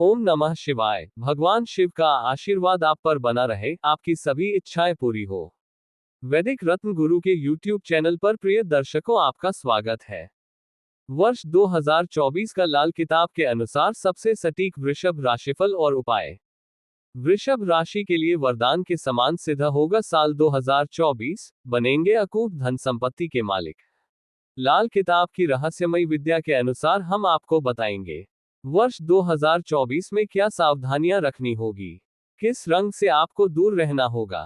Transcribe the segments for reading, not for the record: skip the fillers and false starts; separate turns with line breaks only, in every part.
ओम नमः शिवाय। भगवान शिव का आशीर्वाद आप पर बना रहे, आपकी सभी इच्छाएं पूरी हो। वैदिक रत्न गुरु के YouTube चैनल पर प्रिय दर्शकों, आपका स्वागत है। वर्ष 2024 का लाल किताब के अनुसार सबसे सटीक वृषभ राशिफल और उपाय। वृषभ राशि के लिए वरदान के समान सिद्ध होगा साल 2024, बनेंगे अकूत धन संपत्ति के मालिक। लाल किताब की रहस्यमयी विद्या के अनुसार हम आपको बताएंगे वर्ष 2024 में क्या सावधानियां रखनी होगी, किस रंग से आपको दूर रहना होगा।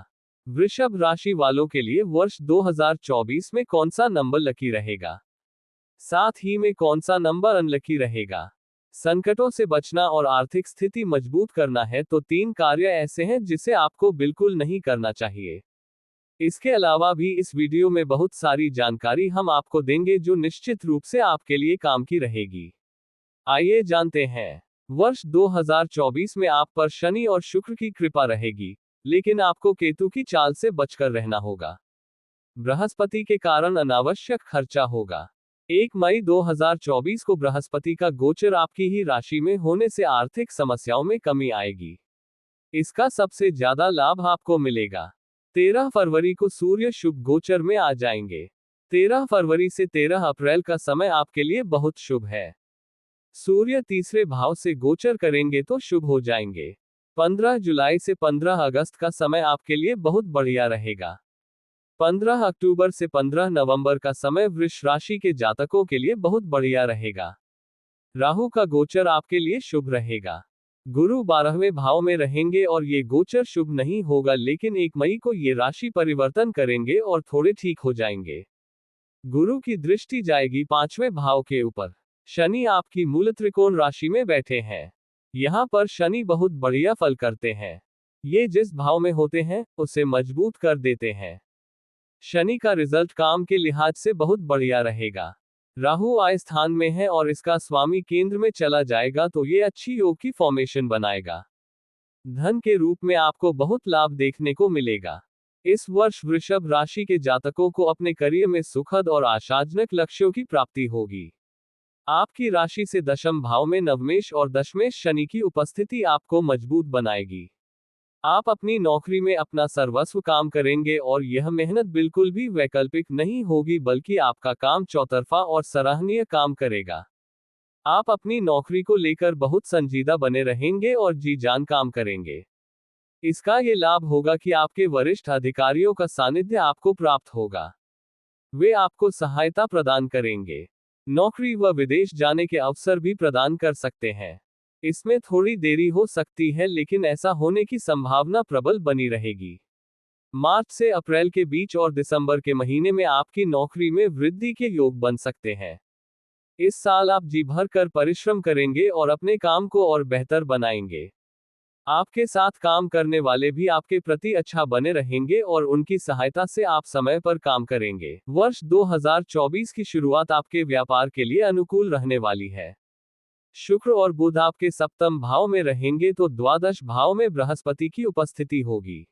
वृषभ राशि वालों के लिए वर्ष 2024 में कौन सा नंबर लकी रहेगा, साथ ही में कौन सा नंबर अनलकी रहेगा। संकटों से बचना और आर्थिक स्थिति मजबूत करना है तो 3 कार्य ऐसे हैं जिसे आपको बिल्कुल नहीं करना चाहिए। इसके अलावा भी इस वीडियो में बहुत सारी जानकारी हम आपको देंगे जो निश्चित रूप से आपके लिए काम की रहेगी। आइए जानते हैं। वर्ष 2024 में आप पर शनि और शुक्र की कृपा रहेगी, लेकिन आपको केतु की चाल से बचकर रहना होगा। बृहस्पति के कारण अनावश्यक खर्चा होगा। 1 मई 2024 को बृहस्पति का गोचर आपकी ही राशि में होने से आर्थिक समस्याओं में कमी आएगी। इसका सबसे ज्यादा लाभ आपको मिलेगा। 13 फरवरी को सूर्य शुभ गोचर में आ जाएंगे। 13 फरवरी से 13 अप्रैल का समय आपके लिए बहुत शुभ है। सूर्य तीसरे भाव से गोचर करेंगे तो शुभ हो जाएंगे। 15 जुलाई से 15 अगस्त का समय आपके लिए बहुत बढ़िया रहेगा। 15 अक्टूबर से 15 नवंबर का समय वृष राशि के जातकों के लिए बहुत बढ़िया रहेगा। राहु का गोचर आपके लिए शुभ रहेगा। गुरु 12वें भाव में रहेंगे और ये गोचर शुभ नहीं होगा, लेकिन 1 मई को ये राशि परिवर्तन करेंगे और थोड़े ठीक हो जाएंगे। गुरु की दृष्टि जाएगी 5वें भाव के ऊपर। शनि आपकी मूल त्रिकोण राशि में बैठे हैं। यहाँ पर शनि बहुत बढ़िया फल करते हैं। ये जिस भाव में होते हैं उसे मजबूत कर देते हैं। शनि का रिजल्ट काम के लिहाज से बहुत बढ़िया रहेगा। राहु आय स्थान में है और इसका स्वामी केंद्र में चला जाएगा तो ये अच्छी योग की फॉर्मेशन बनाएगा। धन के रूप में आपको बहुत लाभ देखने को मिलेगा। इस वर्ष वृषभ राशि के जातकों को अपने करियर में सुखद और आशाजनक लक्ष्यों की प्राप्ति होगी। आपकी राशि से दशम भाव में नवमेश और दशमेश शनि की उपस्थिति आपको मजबूत बनाएगी। आप अपनी नौकरी में अपना सर्वस्व काम करेंगे और यह मेहनत बिल्कुल भी वैकल्पिक नहीं होगी, बल्कि आपका काम चौतरफा और सराहनीय काम करेगा। आप अपनी नौकरी को लेकर बहुत संजीदा बने रहेंगे और जी जान काम करेंगे। इसका ये लाभ होगा कि आपके वरिष्ठ अधिकारियों का सानिध्य आपको प्राप्त होगा। वे आपको सहायता प्रदान करेंगे। नौकरी व विदेश जाने के अवसर भी प्रदान कर सकते हैं। इसमें थोड़ी देरी हो सकती है, लेकिन ऐसा होने की संभावना प्रबल बनी रहेगी। मार्च से अप्रैल के बीच और दिसंबर के महीने में आपकी नौकरी में वृद्धि के योग बन सकते हैं। इस साल आप जी भर कर परिश्रम करेंगे और अपने काम को और बेहतर बनाएंगे। आपके साथ काम करने वाले भी आपके प्रति अच्छा बने रहेंगे और उनकी सहायता से आप समय पर काम करेंगे। वर्ष 2024 की शुरुआत आपके व्यापार के लिए अनुकूल रहने वाली है। शुक्र और बुध आपके सप्तम भाव में रहेंगे तो द्वादश भाव में बृहस्पति की उपस्थिति होगी।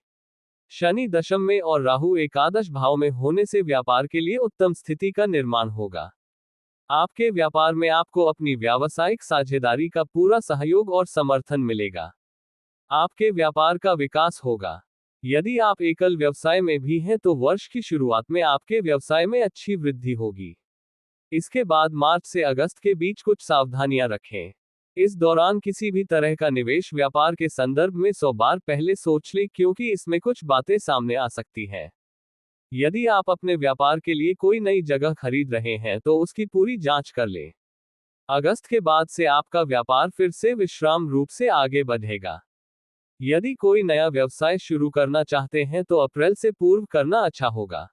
शनि दशम में और राहु एकादश भाव में होने से व्यापार के लिए उत्तम स्थिति का निर्माण होगा। आपके व्यापार में आपको अपनी व्यावसायिक साझेदारी का पूरा सहयोग और समर्थन मिलेगा। आपके व्यापार का विकास होगा। यदि आप एकल व्यवसाय में भी हैं तो वर्ष की शुरुआत में आपके व्यवसाय में अच्छी वृद्धि होगी। इसके बाद मार्च से अगस्त के बीच कुछ सावधानियां रखें। इस दौरान किसी भी तरह का निवेश व्यापार के संदर्भ में 100 बार पहले सोच लें, क्योंकि इसमें कुछ बातें सामने आ सकती हैं। यदि आप अपने व्यापार के लिए कोई नई जगह खरीद रहे हैं तो उसकी पूरी जांच कर लें। अगस्त के बाद से आपका व्यापार फिर से विश्राम रूप से आगे बढ़ेगा। यदि कोई नया व्यवसाय शुरू करना चाहते हैं तो अप्रैल से पूर्व करना अच्छा होगा।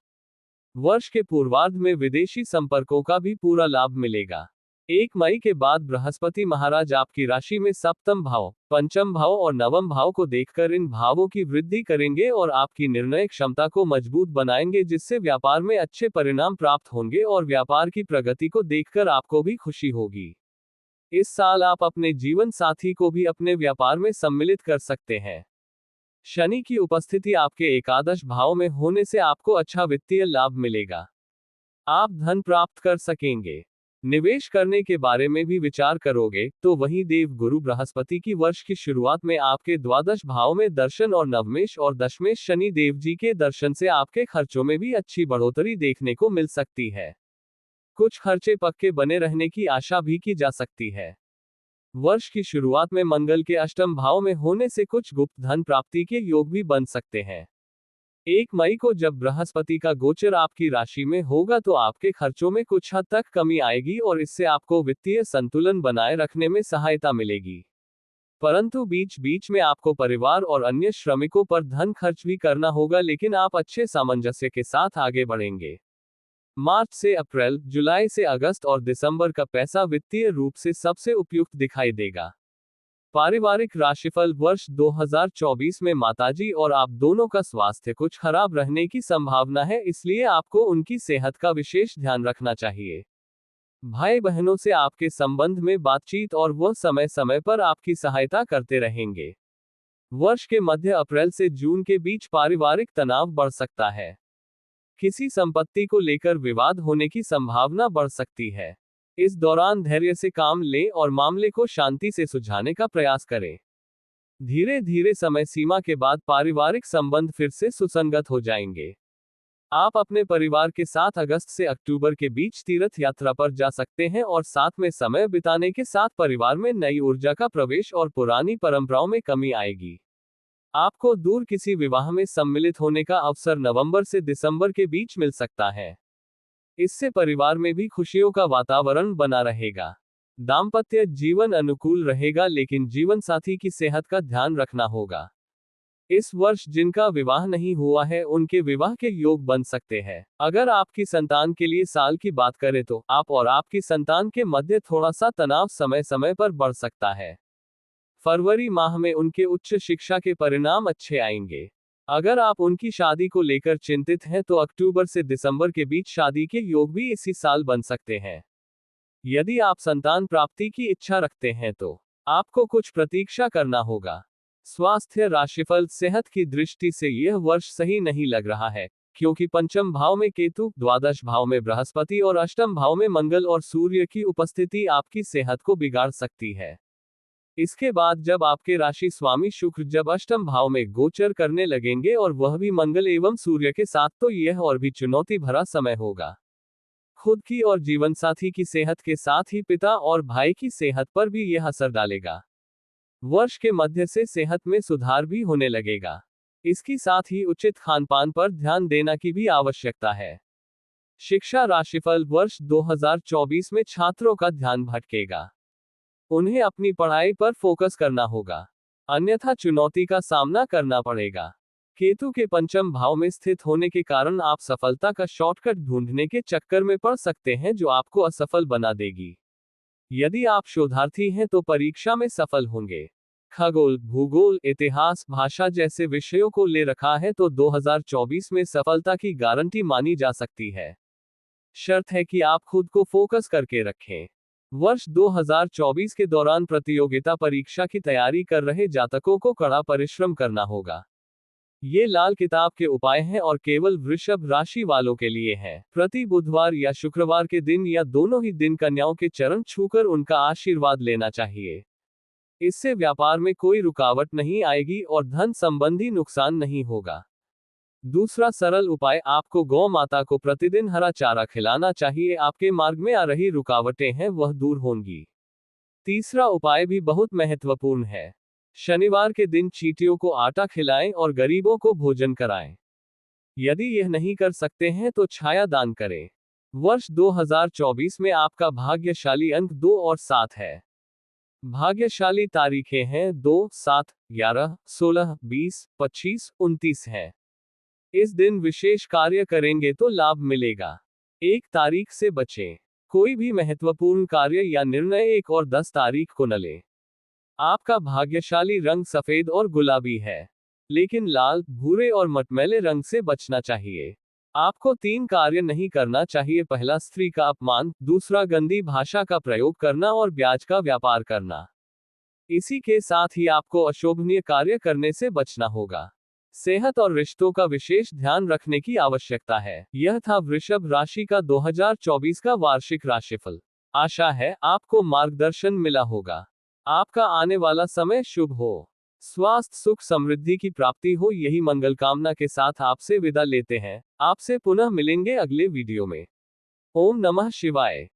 वर्ष के पूर्वार्ध में विदेशी संपर्कों का भी पूरा लाभ मिलेगा। 1 मई के बाद बृहस्पति महाराज आपकी राशि में सप्तम भाव, पंचम भाव और नवम भाव को देखकर इन भावों की वृद्धि करेंगे और आपकी निर्णय क्षमता को मजबूत बनाएंगे, जिससे व्यापार में अच्छे परिणाम प्राप्त होंगे और व्यापार की प्रगति को देखकर आपको भी खुशी होगी। इस साल आप अपने जीवन साथी को भी अपने व्यापार में सम्मिलित कर सकते हैं। शनि की उपस्थिति आपके एकादश भाव में होने से आपको अच्छा वित्तीय लाभ मिलेगा। आप धन प्राप्त कर सकेंगे। निवेश करने के बारे में भी विचार करोगे, तो वहीं देव गुरु बृहस्पति की वर्ष की शुरुआत में आपके द्वादश भाव में दर्शन और नवमेश और दशमेश शनि देव जी के दर्शन से आपके खर्चों में भी अच्छी बढ़ोतरी देखने को मिल सकती है। कुछ खर्चे पक्के बने रहने की आशा भी की जा सकती है। वर्ष की शुरुआत में मंगल के अष्टम भाव में होने से कुछ गुप्त धन प्राप्ति के योग भी बन सकते हैं। 1 मई को जब बृहस्पति का गोचर आपकी राशि में होगा तो आपके खर्चों में कुछ हद तक कमी आएगी और इससे आपको वित्तीय संतुलन बनाए रखने में सहायता मिलेगी। परंतु बीच बीच में आपको परिवार और अन्य श्रमिकों पर धन खर्च भी करना होगा, लेकिन आप अच्छे सामंजस्य के साथ आगे बढ़ेंगे। मार्च से अप्रैल, जुलाई से अगस्त और दिसंबर का पैसा वित्तीय रूप से सबसे उपयुक्त दिखाई देगा। पारिवारिक राशिफल वर्ष 2024 में माताजी और आप दोनों का स्वास्थ्य कुछ खराब रहने की संभावना है, इसलिए आपको उनकी सेहत का विशेष ध्यान रखना चाहिए। भाई बहनों से आपके संबंध में बातचीत और वह समय समय पर आपकी सहायता करते रहेंगे। वर्ष के मध्य अप्रैल से जून के बीच पारिवारिक तनाव बढ़ सकता है। किसी संपत्ति को लेकर विवाद होने की संभावना बढ़ सकती है। इस दौरान धैर्य से काम लें और मामले को शांति से सुलझाने का प्रयास करें। धीरे धीरे समय सीमा के बाद पारिवारिक संबंध फिर से सुसंगत हो जाएंगे। आप अपने परिवार के साथ अगस्त से अक्टूबर के बीच तीर्थ यात्रा पर जा सकते हैं और साथ में समय बिताने के साथ परिवार में नई ऊर्जा का प्रवेश और पुरानी परंपराओं में कमी आएगी। आपको दूर किसी विवाह में सम्मिलित होने का अवसर नवंबर से दिसंबर के बीच मिल सकता है। इससे परिवार में भी खुशियों का वातावरण बना रहेगा। दाम्पत्य जीवन अनुकूल रहेगा, लेकिन जीवन साथी की सेहत का ध्यान रखना होगा। इस वर्ष जिनका विवाह नहीं हुआ है उनके विवाह के योग बन सकते हैं। अगर आपकी संतान के लिए साल की बात करें तो आप और आपकी संतान के मध्य थोड़ा सा तनाव समय समय पर बढ़ सकता है। फरवरी माह में उनके उच्च शिक्षा के परिणाम अच्छे आएंगे। अगर आप उनकी शादी को लेकर चिंतित हैं तो अक्टूबर से दिसंबर के बीच शादी के योग भी इसी साल बन सकते हैं। यदि आप संतान प्राप्ति की इच्छा रखते हैं तो आपको कुछ प्रतीक्षा करना होगा। स्वास्थ्य राशिफल सेहत की दृष्टि से यह वर्ष सही नहीं लग रहा है, क्योंकि पंचम भाव में केतु, द्वादश भाव में बृहस्पति और अष्टम भाव में मंगल और सूर्य की उपस्थिति आपकी सेहत को बिगाड़ सकती है। इसके बाद जब आपके राशि स्वामी शुक्र जब अष्टम भाव में गोचर करने लगेंगे और वह भी मंगल एवं सूर्य के साथ, तो यह और भी चुनौती भरा समय होगा। खुद की और जीवन साथी की सेहत के साथ ही पिता और भाई की सेहत पर भी यह असर डालेगा। वर्ष के मध्य से सेहत में सुधार भी होने लगेगा। इसके साथ ही उचित खानपान पर ध्यान देना की भी आवश्यकता है। शिक्षा राशिफल वर्ष 2024 में छात्रों का ध्यान भटकेगा। उन्हें अपनी पढ़ाई पर फोकस करना होगा, अन्यथा चुनौती का सामना करना पड़ेगा। केतु के पंचम भाव में स्थित होने के कारण आप सफलता का शॉर्टकट ढूंढने के चक्कर में पड़ सकते हैं, जो आपको असफल बना देगी। यदि आप शोधार्थी हैं तो परीक्षा में सफल होंगे। खगोल, भूगोल, इतिहास, भाषा जैसे विषयों को ले रखा है तो 2024 में सफलता की गारंटी मानी जा सकती है। शर्त है कि आप खुद को फोकस करके रखें। वर्ष 2024 के दौरान प्रतियोगिता परीक्षा की तैयारी कर रहे जातकों को कड़ा परिश्रम करना होगा। ये लाल किताब के उपाय हैं और केवल वृषभ राशि वालों के लिए हैं। प्रति बुधवार या शुक्रवार के दिन या दोनों ही दिन कन्याओं के चरण छूकर उनका आशीर्वाद लेना चाहिए। इससे व्यापार में कोई रुकावट नहीं आएगी और धन संबंधी नुकसान नहीं होगा। दूसरा सरल उपाय, आपको गौ माता को प्रतिदिन हरा चारा खिलाना चाहिए। आपके मार्ग में आ रही रुकावटें हैं वह दूर होंगी। तीसरा उपाय भी बहुत महत्वपूर्ण है। शनिवार के दिन चींटियों को आटा खिलाएं और गरीबों को भोजन कराएं। यदि यह नहीं कर सकते हैं तो छाया दान करें। वर्ष 2024 में आपका भाग्यशाली अंक 2 और 7 है। भाग्यशाली तारीखें हैं 2, 7, 11, 16, 20, 25, 29 हैं। इस दिन विशेष कार्य करेंगे तो लाभ मिलेगा। 1 तारीख से बचें। कोई भी महत्वपूर्ण कार्य या निर्णय 1 और 10 तारीख को न लें। आपका भाग्यशाली रंग सफेद और गुलाबी है, लेकिन लाल, भूरे और मटमैले रंग से बचना चाहिए। आपको 3 कार्य नहीं करना चाहिए। पहला, स्त्री का अपमान, दूसरा, गंदी भाषा का प्रयोग करना और ब्याज का व्यापार करना। इसी के साथ ही आपको अशोभनीय कार्य करने से बचना होगा। सेहत और रिश्तों का विशेष ध्यान रखने की आवश्यकता है। यह था वृषभ राशि का 2024 का वार्षिक राशिफल। आशा है आपको मार्गदर्शन मिला होगा। आपका आने वाला समय शुभ हो। स्वास्थ्य सुख समृद्धि की प्राप्ति हो, यही मंगल कामना के साथ आपसे विदा लेते हैं। आपसे पुनः मिलेंगे अगले वीडियो में। ओम नमः शिवाय।